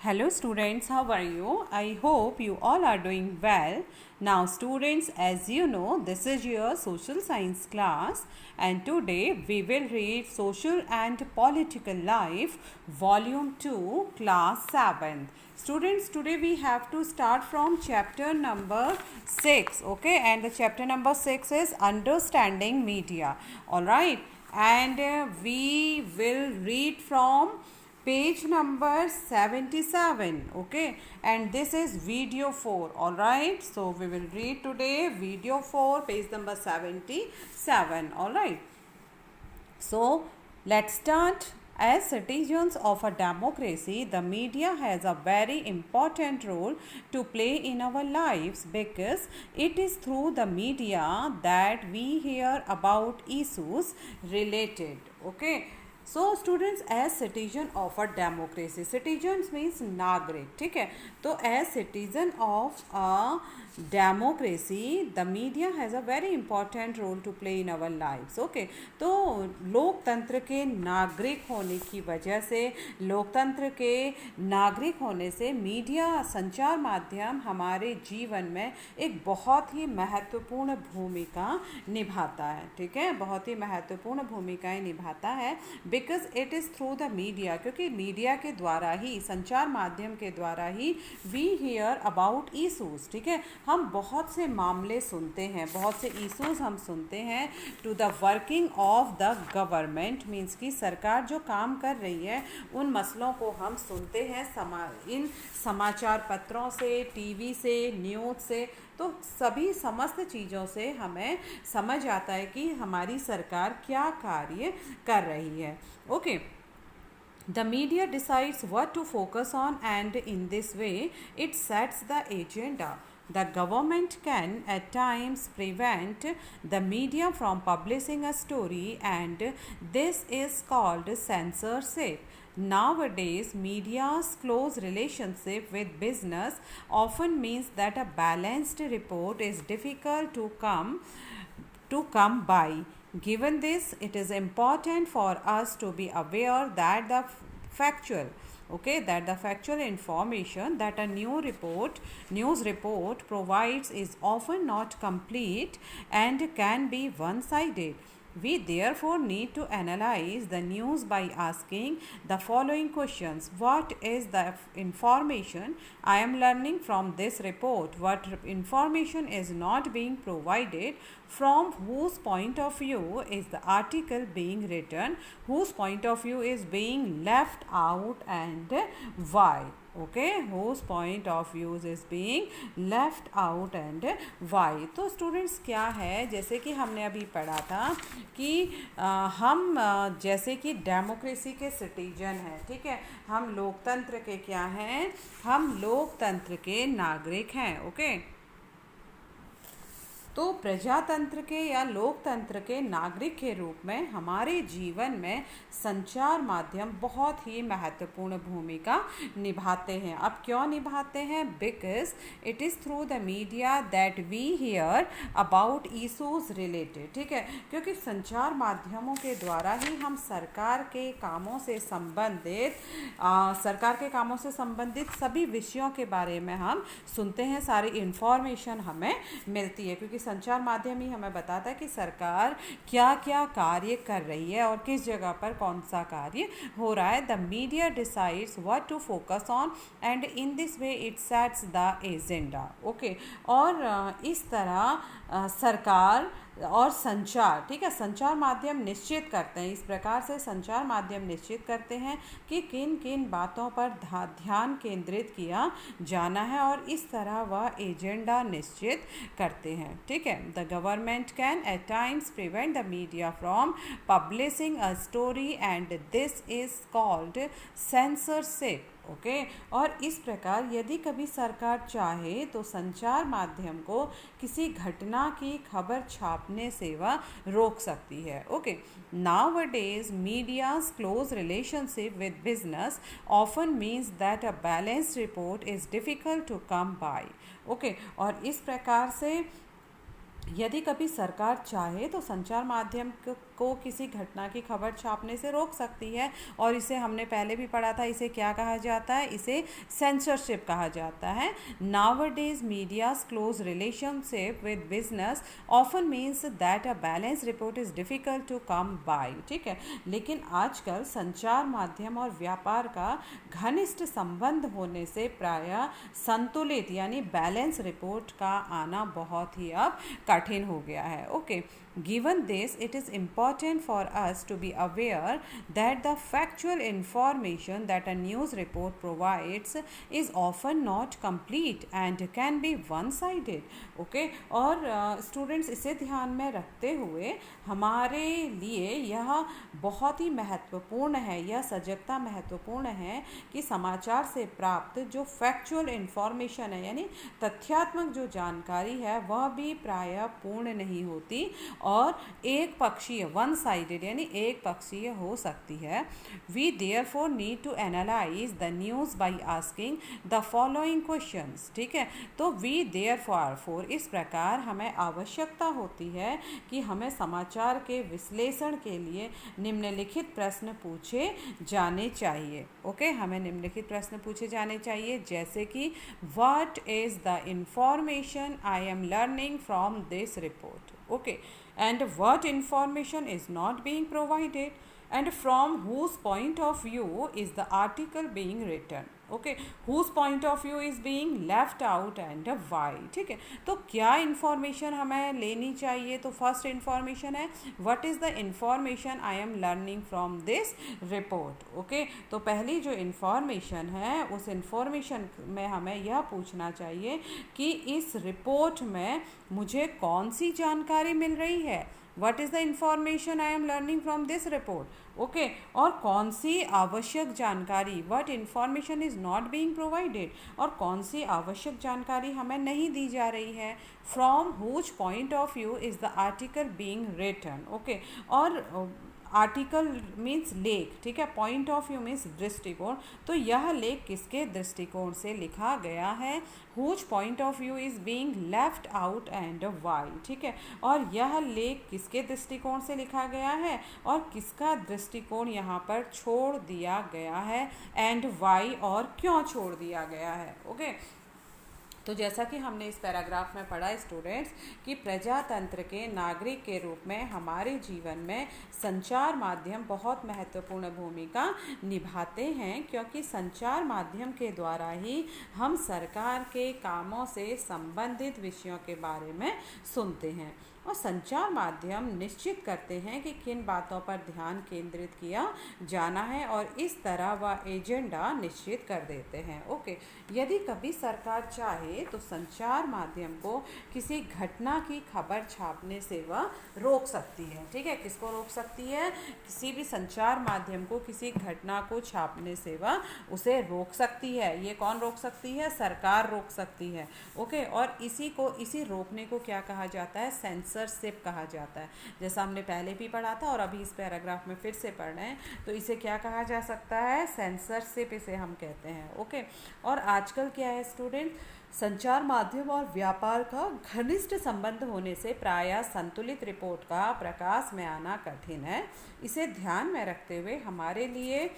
Hello students, how are you? I hope you all are doing well. Now students, as you know, this is your social science class and today we will read Social and Political Life Volume 2 Class 7th. Students, today we have to start from chapter number 6, okay? And the chapter number 6 is Understanding Media, alright? And we will read from page number 77, okay, and this is video 4, all right. So we will read today video 4, page number 77, all right. So let's start. As citizens of a democracy, the media has a very important role to play in our lives because it is through the media that we hear about issues related, okay. So students, as citizen of a democracy, citizens means नागरिक, ठीक है. तो as citizen of a democracy, the media has a very important role to play in our lives, okay. तो लोकतंत्र के नागरिक होने की वजह से, लोकतंत्र के नागरिक होने से मीडिया संचार माध्यम हमारे जीवन में एक बहुत ही महत्वपूर्ण भूमिका निभाता है, ठीक है. बहुत ही महत्वपूर्ण भूमिकाएं निभाता है because it is through the media, क्योंकि मीडिया के द्वारा ही, संचार माध्यम के द्वारा ही वी हियर अबाउट इशूज़, ठीक है. हम बहुत से मामले सुनते हैं, बहुत से इशूज़ हम सुनते हैं to the working of the government, means कि सरकार जो काम कर रही है उन मसलों को हम सुनते हैं इन समाचार पत्रों से, टीवी से, न्यूज़ से. तो सभी समस्त चीज़ों से हमें समझ आता है कि हमारी सरकार क्या कार्य कर रही है, okay. The media decides what to focus on and in this way it sets the agenda. The government can at times prevent the media from publishing a story and this is called censorship. Nowadays, media's close relationship with business often means that a balanced report is difficult to come by. Given this, it is important for us to be aware that the factual information that a news report provides is often not complete and can be one-sided. We therefore need to analyze the news by asking the following questions. What is the information I am learning from this report? What information is not being provided? From whose point of view is the article being written? Whose point of view is being left out and why? Okay, whose point of views is being left out and why. तो students क्या है, जैसे कि हमने अभी पढ़ा था कि हम जैसे कि डेमोक्रेसी के सिटीजन हैं, ठीक है. हम लोकतंत्र के क्या हैं, हम लोकतंत्र के नागरिक हैं, ओके. तो प्रजातंत्र के या लोकतंत्र के नागरिक के रूप में हमारे जीवन में संचार माध्यम बहुत ही महत्वपूर्ण भूमिका निभाते हैं. अब क्यों निभाते हैं? Because it is through the media that we hear about issues related, ठीक है. क्योंकि संचार माध्यमों के द्वारा ही हम सरकार के कामों से संबंधित सभी विषयों के बारे में हम सुनते हैं, सारी इन्फॉर्मेशन हमें मिलती है. क्योंकि संचार माध्यम ही हमें बताता है कि सरकार क्या क्या कार्य कर रही है और किस जगह पर कौन सा कार्य हो रहा है. The media decides what to focus on and in this way it sets the agenda, okay. और इस तरह सरकार और संचार, ठीक है, संचार माध्यम निश्चित करते हैं, इस प्रकार से संचार माध्यम निश्चित करते हैं कि किन किन बातों पर ध्यान केंद्रित किया जाना है और इस तरह वह एजेंडा निश्चित करते हैं, ठीक है. The government can at times prevent the media from publishing a story and this is called censorship, okay. और इस प्रकार यदि कभी सरकार चाहे तो संचार माध्यम को किसी घटना की खबर छापने से वह रोक सकती है, okay. Nowadays, media's close relationship with business often means that a balanced report is difficult to come by, okay. और इस प्रकार से यदि कभी सरकार चाहे तो संचार माध्यम को किसी घटना की खबर छापने से रोक सकती है, और इसे हमने पहले भी पढ़ा था, इसे क्या कहा जाता है, इसे सेंसरशिप कहा जाता है। Nowadays media's close relationship with business often means that a balance report is difficult to come by, ठीक है। लेकिन आजकल संचार माध्यम और व्यापार का घनिष्ठ संबंध होने से प्रायः संतुलित यानी बैलेंस रिपोर्ट का आना बहुत ही अब कठिन हो गया है। Okay, given this it is important for us to be aware that the factual information that a news report provides is often not complete and can be one sided। Okay, और students इसे ध्यान में रखते हुए हमारे लिए यह बहुत ही महत्वपूर्ण है, यह सजगता महत्वपूर्ण है कि समाचार से प्राप्त जो फैक्चुअल इंफॉर्मेशन है यानी तथ्यात्मक जो जानकारी है वह भी प्रायः पूर्ण नहीं होती और एक पक्षीय वन साइडेड यानी एक पक्षीय हो सकती है। We therefore need to analyse the news by asking the following questions, ठीक है। तो वी देयरफॉर इस प्रकार हमें आवश्यकता होती है कि हमें समाचार के विश्लेषण के लिए निम्नलिखित प्रश्न पूछे जाने चाहिए। ओके, हमें निम्नलिखित प्रश्न पूछे जाने चाहिए, जैसे कि what is the information I am learning from this report, okay, and what information is not being provided, and from whose point of view is the article being written, okay, whose point of view is being left out and why, ठीक है। तो क्या information हमें लेनी चाहिए, तो first information है what is the information I am learning from this report, okay. तो पहली जो इन्फॉर्मेशन है उस इन्फॉर्मेशन में हमें यह पूछना चाहिए कि इस रिपोर्ट में मुझे कौन सी जानकारी मिल रही है, what is the information I am learning from this report, okay, और कौन सी आवश्यक जानकारी, what information is not being provided, और कौन सी आवश्यक जानकारी हमें नहीं दी जा रही है, from which point of view is the article being written, okay. और आर्टिकल मीन्स लेख, ठीक है, पॉइंट ऑफ व्यू मीन्स दृष्टिकोण, तो यह लेख किसके दृष्टिकोण से लिखा गया है, which point of view is being left out and why, ठीक है, और यह लेख किसके दृष्टिकोण से लिखा गया है और किसका दृष्टिकोण यहाँ पर छोड़ दिया गया है, एंड वाई, और क्यों छोड़ दिया गया है, ओके। तो जैसा कि हमने इस पैराग्राफ में पढ़ा स्टूडेंट्स कि प्रजातंत्र के नागरिक के रूप में हमारे जीवन में संचार माध्यम बहुत महत्वपूर्ण भूमिका निभाते हैं, क्योंकि संचार माध्यम के द्वारा ही हम सरकार के कामों से संबंधित विषयों के बारे में सुनते हैं, और संचार माध्यम निश्चित करते हैं कि किन बातों पर ध्यान केंद्रित किया जाना है और इस तरह वह एजेंडा निश्चित कर देते हैं, ओके। यदि कभी सरकार चाहे तो संचार माध्यम को किसी घटना की खबर छापने से वह रोक सकती है, ठीक है। किसको रोक सकती है, किसी भी संचार माध्यम को किसी घटना को छापने से वह उसे रोक सकती है। ये कौन रोक सकती है, सरकार रोक सकती है, ओके। और इसी रोकने को क्या कहा जाता है, सेंसरशिप कहा जाता है। जैसा हमने पहले भी पढ़ा था और अभी इस पैराग्राफ में फिर से पढ़ रहे हैं, तो इसे क्या कहा जा सकता है, सेंसरशिप इसे हम कहते हैं, ओके। और आजकल क्या है स्टूडेंट, संचार माध्यम और व्यापार का घनिष्ठ संबंध होने से प्रायः संतुलित रिपोर्ट का प्रकाश में आना कठिन है। इसे ध्यान में रखते हुए हमारे लिए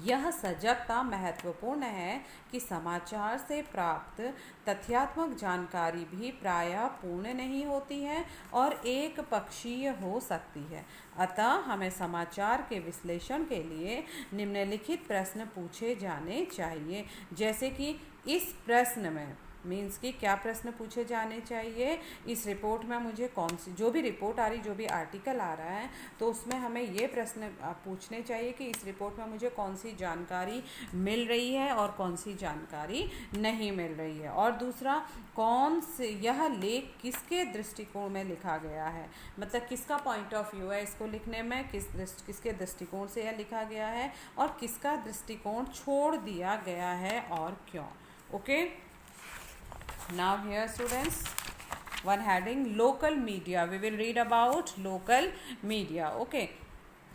यह सजगता महत्वपूर्ण है कि समाचार से प्राप्त तथ्यात्मक जानकारी भी प्रायः पूर्ण नहीं होती है और एक पक्षीय हो सकती है। अतः हमें समाचार के विश्लेषण के लिए निम्नलिखित प्रश्न पूछे जाने चाहिए, जैसे कि इस प्रश्न में मीन्स कि क्या प्रश्न पूछे जाने चाहिए, इस रिपोर्ट में मुझे कौन सी, जो भी रिपोर्ट आ रही, जो भी आर्टिकल आ रहा है, तो उसमें हमें ये प्रश्न पूछने चाहिए कि इस रिपोर्ट में मुझे कौन सी जानकारी मिल रही है और कौन सी जानकारी नहीं मिल रही है। और दूसरा, कौन से यह लेख किसके दृष्टिकोण में लिखा गया है, मतलब किसका पॉइंट ऑफ व्यू है इसको लिखने में, किसके दृष्टिकोण से यह लिखा गया है और किसका दृष्टिकोण छोड़ दिया गया है और क्यों, okay. Now here students, one heading local media, we will read about local media, okay.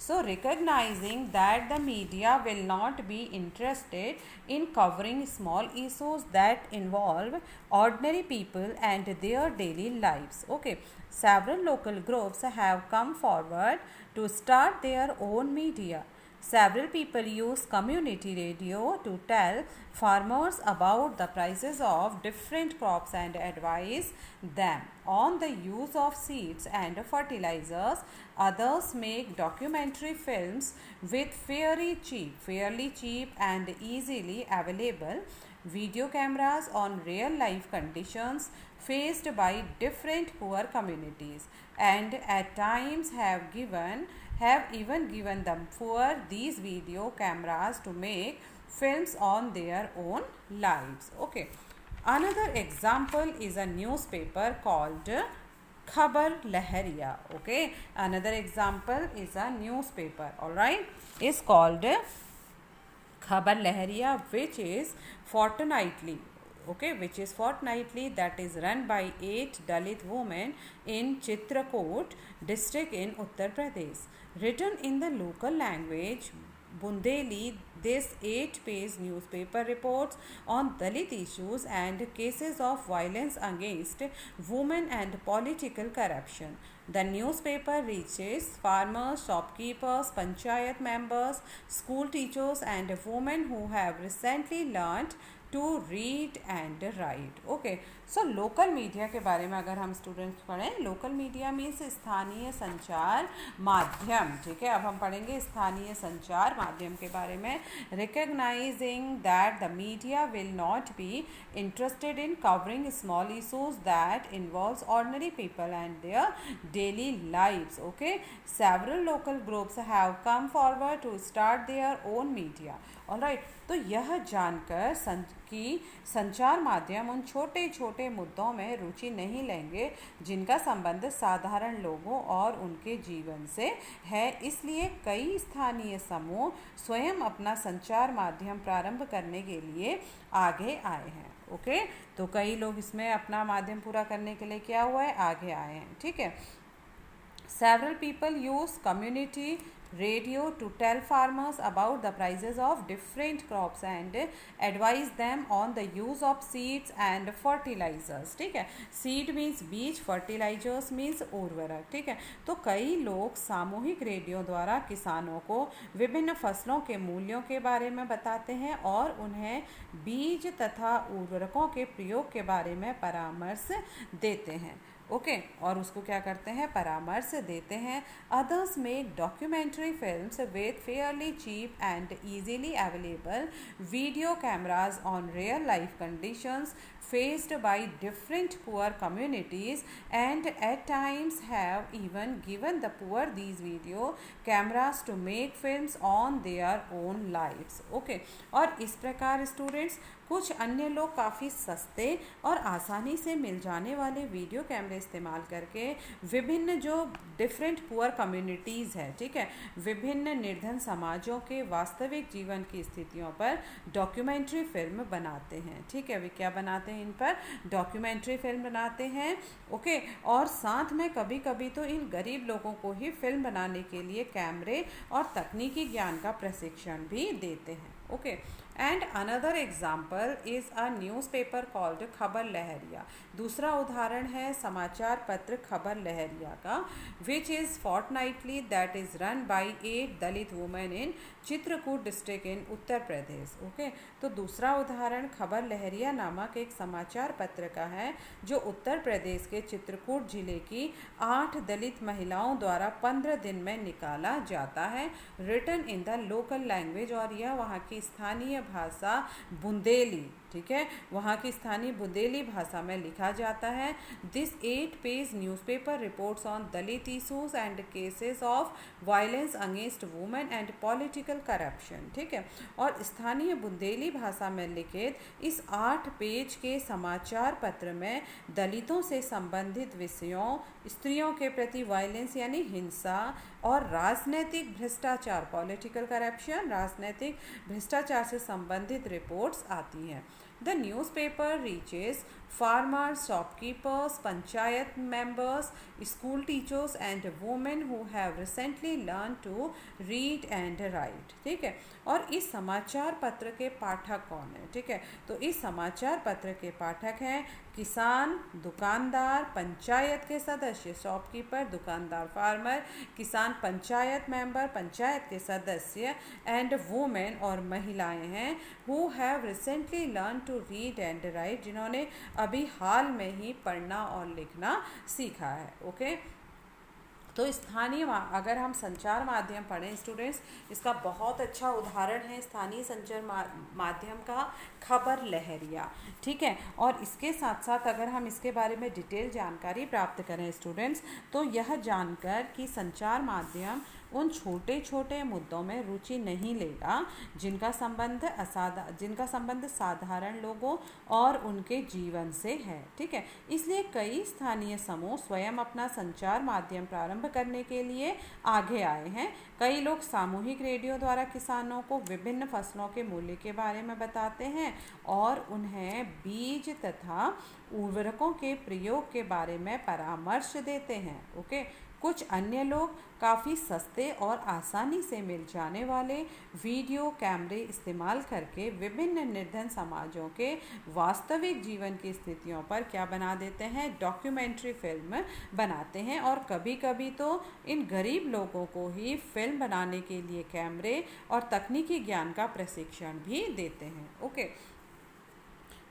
So recognizing that the media will not be interested in covering small issues that involve ordinary people and their daily lives. Okay, several local groups have come forward to start their own media. Several people use community radio to tell farmers about the prices of different crops and advise them on the use of seeds and fertilizers. Others make documentary films with fairly cheap and easily available video cameras on real life conditions faced by different poor communities, and at times have even given the poor these video cameras to make films on their own lives. Okay, another example is a newspaper called Khabar Lahariya. Okay, another example is a newspaper, all right, is called Khabar Lahariya, which is fortnightly. Okay, which is fortnightly, that is run by 8 Dalit women in Chitrakoot district in Uttar Pradesh. Written in the local language Bundeli, this 8-page newspaper reports on Dalit issues and cases of violence against women and political corruption. The newspaper reaches farmers, shopkeepers, panchayat members, school teachers, and women who have recently learnt to read and write. Okay, so local media के बारे में अगर हम students पढ़ें, local media means स्थानीय संचार माध्यम. ठीक है, अब हम पढ़ेंगे स्थानीय संचार माध्यम के बारे में. Recognising that the media will not be interested in covering small issues that involves ordinary people and their daily lives. Okay, several local groups have come forward to start their own media. Alright, तो यह जानकर कि संचार माध्यम उन छोटे छोटे मुद्दों में रुचि नहीं लेंगे जिनका संबंध साधारण लोगों और उनके जीवन से है. इसलिए कई स्थानीय समूह स्वयं अपना संचार माध्यम प्रारंभ करने के लिए आगे आए हैं. ओके, तो कई लोग इसमें अपना माध्यम पूरा करने के लिए क्या हुआ है, आगे आए हैं. ठीक है, several people use community radio to tell farmers about the prices of different crops and advise them on the use of seeds and fertilizers. ठीक है, seed means बीज, fertilizers means उर्वरक. ठीक है, तो कई लोग सामूहिक रेडियो द्वारा किसानों को विभिन्न फसलों के मूल्यों के बारे में बताते हैं और उन्हें बीज तथा उर्वरकों के प्रयोग के बारे में परामर्श देते हैं. ओके, और उसको क्या करते हैं, परामर्श देते हैं. Others make documentary films with fairly cheap and easily available video cameras on real life conditions faced by different poor communities and at times have even given the poor these video cameras to make films on their own lives. Okay, और इस प्रकार students कुछ अन्य लोग काफ़ी सस्ते और आसानी से मिल जाने वाले वीडियो कैमरे इस्तेमाल करके विभिन्न जो डिफरेंट पुअर कम्युनिटीज़ है, ठीक है, विभिन्न निर्धन समाजों के वास्तविक जीवन की स्थितियों पर डॉक्यूमेंट्री फिल्म बनाते हैं. ठीक है, वे क्या बनाते हैं, इन पर डॉक्यूमेंट्री फिल्म बनाते हैं. ओके, और साथ में कभी कभी तो इन गरीब लोगों को ही फिल्म बनाने के लिए कैमरे और तकनीकी ज्ञान का प्रशिक्षण भी देते हैं. Okay, and another example is a newspaper called खबर लहरिया. दूसरा उदाहरण है समाचार पत्र खबर लहरिया का, which is fortnightly that is run by 8 Dalit women in Chitrakoot district in Uttar Pradesh. Okay, तो दूसरा उदाहरण खबर लहरिया नामक एक समाचार पत्र का है जो उत्तर प्रदेश के चित्रकूट जिले की 8 दलित महिलाओं द्वारा 15 दिन में निकाला जाता है. Written in the local language, और यह वहाँ की स्थानीय भाषा बुंदेली, ठीक है, वहाँ की स्थानीय बुंदेली भाषा में लिखा जाता है. दिस 8-पेज newspaper reports on Dalit issues and cases of violence against women and political corruption. ठीक है, और स्थानीय बुंदेली भाषा में लिखित इस 8 पेज के समाचार पत्र में दलितों से संबंधित विषयों, स्त्रियों के प्रति वायलेंस यानी हिंसा और राजनैतिक भ्रष्टाचार, पॉलिटिकल करप्शन, राजनैतिक भ्रष्टाचार से संबंधित रिपोर्ट्स आती हैं. The newspaper reaches farmers, shopkeepers, panchayat panchayat members, school teachers and women who have recently learned to read and write. ठीक है, और इस समाचार पत्र के पाठक कौन है? ठीक है, तो इस समाचार पत्र के पाठक हैं किसान, दुकानदार, पंचायत के सदस्य शॉपकीपर, दुकानदार फार्मर, किसान पंचायत मेंबर पंचायत के सदस्य, एंड वुमेन और महिलाएं हैं who have recently learn to read and write, जिन्होंने अभी हाल में ही पढ़ना और लिखना सीखा है. ओके, तो स्थानीय अगर हम संचार माध्यम पढ़ें स्टूडेंट्स, इसका बहुत अच्छा उदाहरण है स्थानीय संचार माध्यम का खबर लहरिया. ठीक है, और इसके साथ साथ अगर हम इसके बारे में डिटेल जानकारी प्राप्त करें स्टूडेंट्स, तो यह जानकर कि संचार माध्यम उन छोटे छोटे मुद्दों में रुचि नहीं लेगा जिनका संबंध साधारण लोगों और उनके जीवन से है. ठीक है, इसलिए कई स्थानीय समूह स्वयं अपना संचार माध्यम प्रारंभ करने के लिए आगे आए हैं. कई लोग सामूहिक रेडियो द्वारा किसानों को विभिन्न फसलों के मूल्य के बारे में बताते हैं और उन्हें बीज तथा उर्वरकों के प्रयोग के बारे में परामर्श देते हैं. ओके, कुछ अन्य लोग काफ़ी सस्ते और आसानी से मिल जाने वाले वीडियो कैमरे इस्तेमाल करके विभिन्न निर्धन समाजों के वास्तविक जीवन की स्थितियों पर क्या बना देते हैं, डॉक्यूमेंट्री फिल्म बनाते हैं. और कभी कभी तो इन गरीब लोगों को ही फिल्म बनाने के लिए कैमरे और तकनीकी ज्ञान का प्रशिक्षण भी देते हैं. Okay,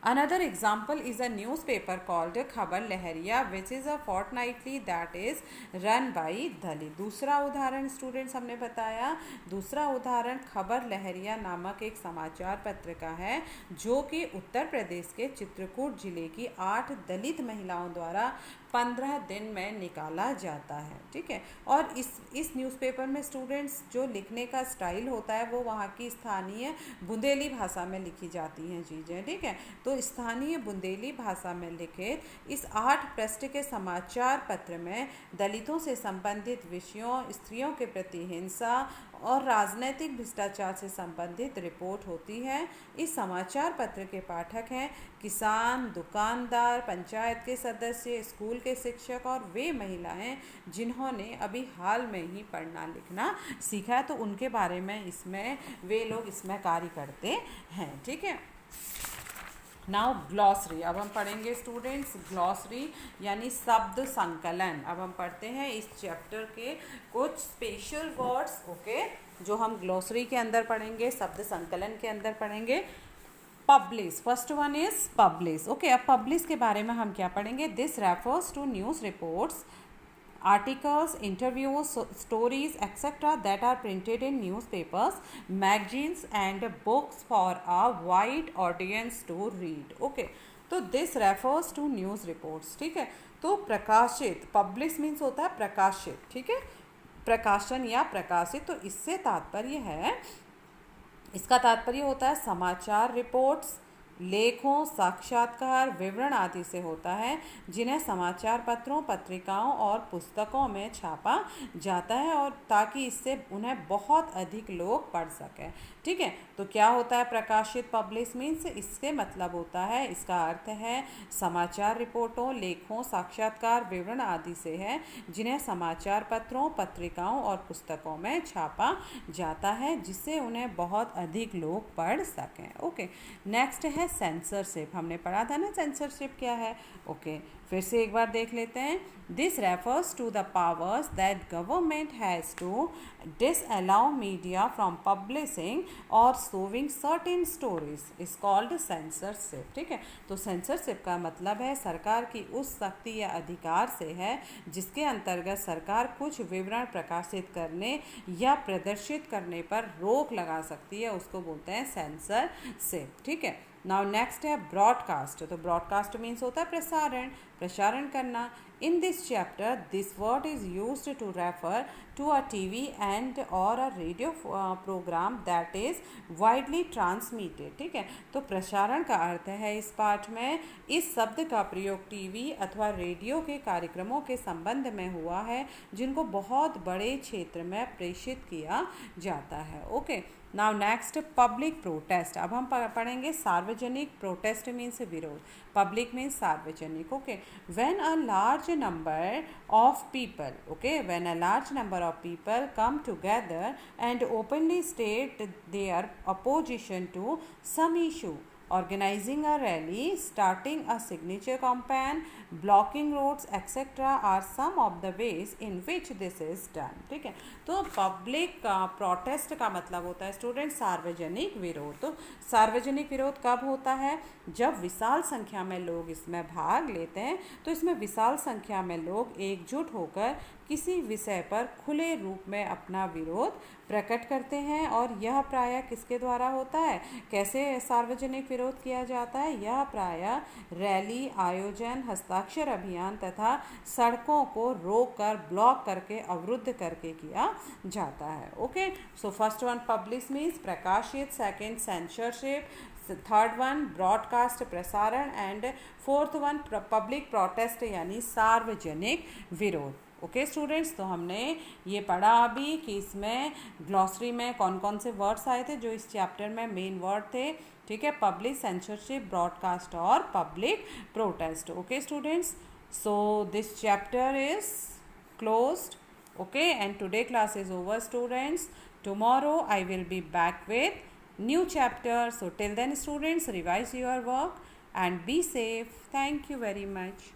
another example is a newspaper called Khabar Lahariya, which is a fortnightly that is run by Dalit. दूसरा उदाहरण स्टूडेंट्स हमने बताया, दूसरा उदाहरण खबर लहरिया नामक एक समाचार पत्र का है जो कि उत्तर प्रदेश के चित्रकूट जिले की 8 दलित महिलाओं द्वारा 15 दिन में निकाला जाता है. ठीक है, और इस न्यूज़पेपर में स्टूडेंट्स जो लिखने का स्टाइल होता है वो वहाँ की स्थानीय बुंदेली भाषा में लिखी जाती हैं चीज़ें. ठीक है, तो स्थानीय बुंदेली भाषा में लिखित इस 8 पृष्ठ के समाचार पत्र में दलितों से संबंधित विषयों, स्त्रियों के प्रति हिंसा और राजनीतिक भ्रष्टाचार से संबंधित रिपोर्ट होती है. इस समाचार पत्र के पाठक हैं किसान, दुकानदार, पंचायत के सदस्य, स्कूल के शिक्षक और वे महिलाएं जिन्होंने अभी हाल में ही पढ़ना लिखना सीखा है. तो उनके बारे में इसमें वे लोग इसमें कार्य करते हैं. ठीक है, नाउ ग्लॉसरी. अब हम पढ़ेंगे स्टूडेंट्स ग्लॉसरी यानी शब्द संकलन. अब हम पढ़ते हैं इस चैप्टर के कुछ स्पेशल वर्ड्स. ओके, जो हम ग्लॉसरी के अंदर पढ़ेंगे, शब्द संकलन के अंदर पढ़ेंगे. Publish, first one is publish. Okay, अब पब्लिश के बारे में हम क्या पढ़ेंगे. This refers to news reports, articles, interviews, stories, etc. that are printed in newspapers, magazines and books for a wide audience to read. Okay, तो this refers to news reports. ठीक है, तो प्रकाशित, publish means होता है प्रकाशित. ठीक है, प्रकाशन या प्रकाशित. तो इससे तात्पर्य है, इसका तात्पर्य होता है समाचार रिपोर्ट्स, लेखों, साक्षात्कार, विवरण आदि से होता है जिन्हें समाचार पत्रों, पत्रिकाओं और पुस्तकों में छापा जाता है और ताकि इससे उन्हें बहुत अधिक लोग पढ़ सकें. ठीक है, तो क्या होता है प्रकाशित, पब्लिश मीन्स, इससे मतलब होता है, इसका अर्थ है समाचार रिपोर्टों, लेखों, साक्षात्कार, विवरण आदि से है जिन्हें समाचार पत्रों, पत्रिकाओं और पुस्तकों में छापा जाता है जिससे उन्हें बहुत अधिक लोग पढ़ सकें. ओके, नेक्स्ट है सेंसरशिप. हमने पढ़ा था ना सेंसरशिप क्या है. ओके, फिर से एक बार देख लेते हैं. This refers to the powers that government has to disallow media from publishing or showing certain stories is called censorship. ठीक है, तो censorship का मतलब है सरकार की उस शक्ति या अधिकार से है जिसके अंतर्गत सरकार कुछ विवरण प्रकाशित करने या प्रदर्शित करने पर रोक लगा सकती है, उसको बोलते हैं censorship. ठीक है, नाउ नेक्स्ट है ब्रॉडकास्ट. तो ब्रॉडकास्ट मीन्स होता है प्रसारण, प्रसारण करना. In this chapter this word is used to refer to a TV and और a radio programme that is widely transmitted. ठीक है, तो प्रसारण का अर्थ है इस पाठ में इस शब्द का प्रयोग टीवी अथवा रेडियो के कार्यक्रमों के संबंध में हुआ है जिनको बहुत बड़े क्षेत्र में प्रेषित किया जाता है. Okay, now next public protest. अब हम पढ़ेंगे सार्वजनिक. प्रोटेस्ट मीन्स विरोध, पब्लिक मीन्स सार्वजनिक. Okay, when a large number of people, okay, when a large number of people come together and openly state their opposition to some issue, organizing a rally, starting a signature campaign, blocking roads etc. are some of the ways in which this is done. ठीक है, तो public protest का मतलब होता है student सार्वजनिक विरोध. तो सार्वजनिक विरोध कब होता है? जब विशाल संख्या में लोग इसमें भाग लेते हैं. तो इसमें विशाल संख्या में लोग एकजुट होकर किसी विषय पर खुले रूप में अपना विरोध प्रकट करते हैं. और यह प्रायः किसके द्वारा होता है? कैसे सार्वजनिक विरोध किया जाता है? यह प्रायः रैली, आयोजन, हस्ताक्षर अभियान तथा सड़कों को रोक कर, ब्लॉक करके, अवरुद्ध करके किया जाता है. Okay, so first one publish means प्रकाशित, second censorship, third one broadcast प्रसारण, and fourth one public protest यानी सार्वजनिक विरोध. ओके स्टूडेंट्स, तो हमने ये पढ़ा अभी कि इसमें ग्लॉसरी में कौन कौन से वर्ड्स आए थे जो इस चैप्टर में मेन वर्ड थे. ठीक है, पब्लिक, सेंसरशिप, ब्रॉडकास्ट और public protest. Okay students, so this chapter is closed. Okay, and today class is over students. Tomorrow I will be back with new chapter. So till then students, revise your work and be safe. Thank you very much.